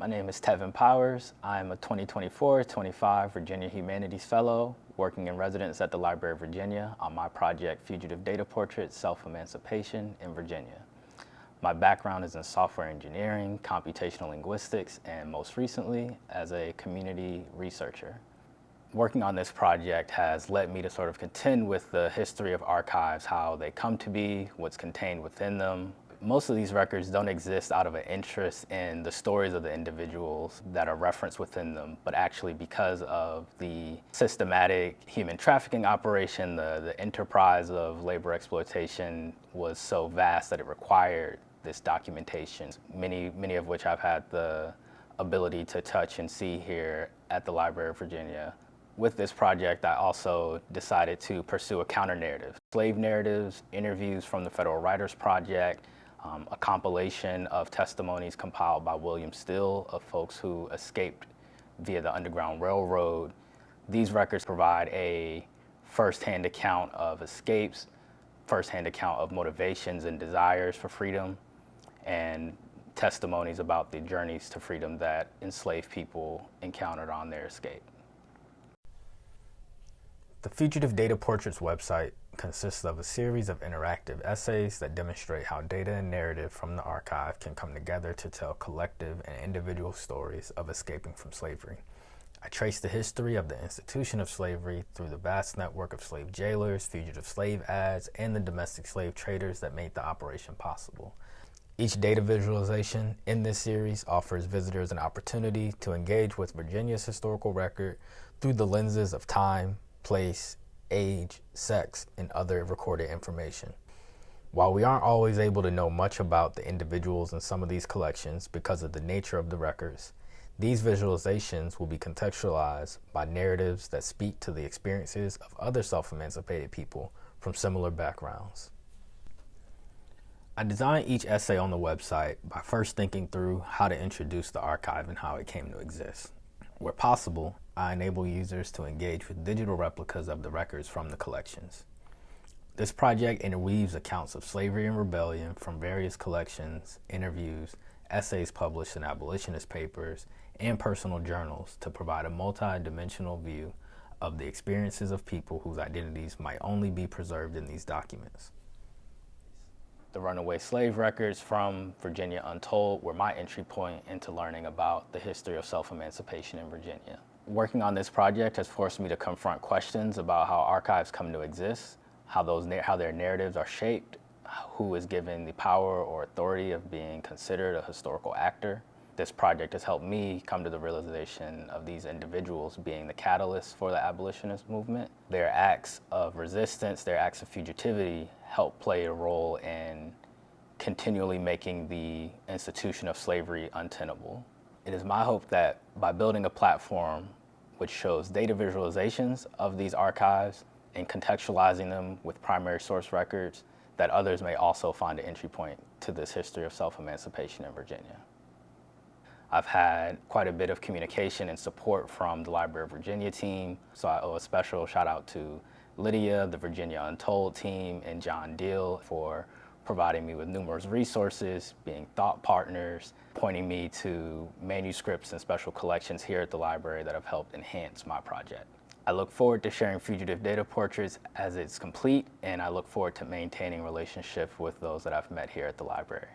My name is Tev'n Powers. I'm a 2024-25 Virginia Humanities Fellow, working in residence at the Library of Virginia on my project, Fugitive Data Portraits, Self-Emancipation in Virginia. My background is in software engineering, computational linguistics, and most recently, as a community researcher. Working on this project has led me to sort of contend with the history of archives, how they come to be, what's contained within them. Most of these records don't exist out of an interest in the stories of the individuals that are referenced within them, but actually because of the systematic human trafficking operation, the enterprise of labor exploitation was so vast that it required this documentation, many of which I've had the ability to touch and see here at the Library of Virginia. With this project, I also decided to pursue a counter-narrative. Slave narratives, interviews from the Federal Writers Project, a compilation of testimonies compiled by William Still of folks who escaped via the Underground Railroad. These records provide a first-hand account of escapes, first-hand account of motivations and desires for freedom, and testimonies about the journeys to freedom that enslaved people encountered on their escape. The Fugitive Data Portraits website consists of a series of interactive essays that demonstrate how data and narrative from the archive can come together to tell collective and individual stories of escaping from slavery. I trace the history of the institution of slavery through the vast network of slave jailers, fugitive slave ads, and the domestic slave traders that made the operation possible. Each data visualization in this series offers visitors an opportunity to engage with Virginia's historical record through the lenses of time, place, age, sex, and other recorded information. While we aren't always able to know much about the individuals in some of these collections because of the nature of the records, these visualizations will be contextualized by narratives that speak to the experiences of other self-emancipated people from similar backgrounds. I designed each essay on the website by first thinking through how to introduce the archive and how it came to exist. Where possible, I enable users to engage with digital replicas of the records from the collections. This project interweaves accounts of slavery and rebellion from various collections, interviews, essays published in abolitionist papers, and personal journals to provide a multi-dimensional view of the experiences of people whose identities might only be preserved in these documents. The runaway slave records from Virginia Untold were my entry point into learning about the history of self-emancipation in Virginia. Working on this project has forced me to confront questions about how archives come to exist, how their narratives are shaped, who is given the power or authority of being considered a historical actor. This project has helped me come to the realization of these individuals being the catalyst for the abolitionist movement. Their acts of resistance, their acts of fugitivity help play a role in continually making the institution of slavery untenable. It is my hope that by building a platform which shows data visualizations of these archives and contextualizing them with primary source records, that others may also find an entry point to this history of self-emancipation in Virginia. I've had quite a bit of communication and support from the Library of Virginia team, so I owe a special shout out to Lydia, the Virginia Untold team, and John Deal for providing me with numerous resources, being thought partners, pointing me to manuscripts and special collections here at the library that have helped enhance my project. I look forward to sharing Fugitive Data Portraits as it's complete, and I look forward to maintaining relationship with those that I've met here at the library.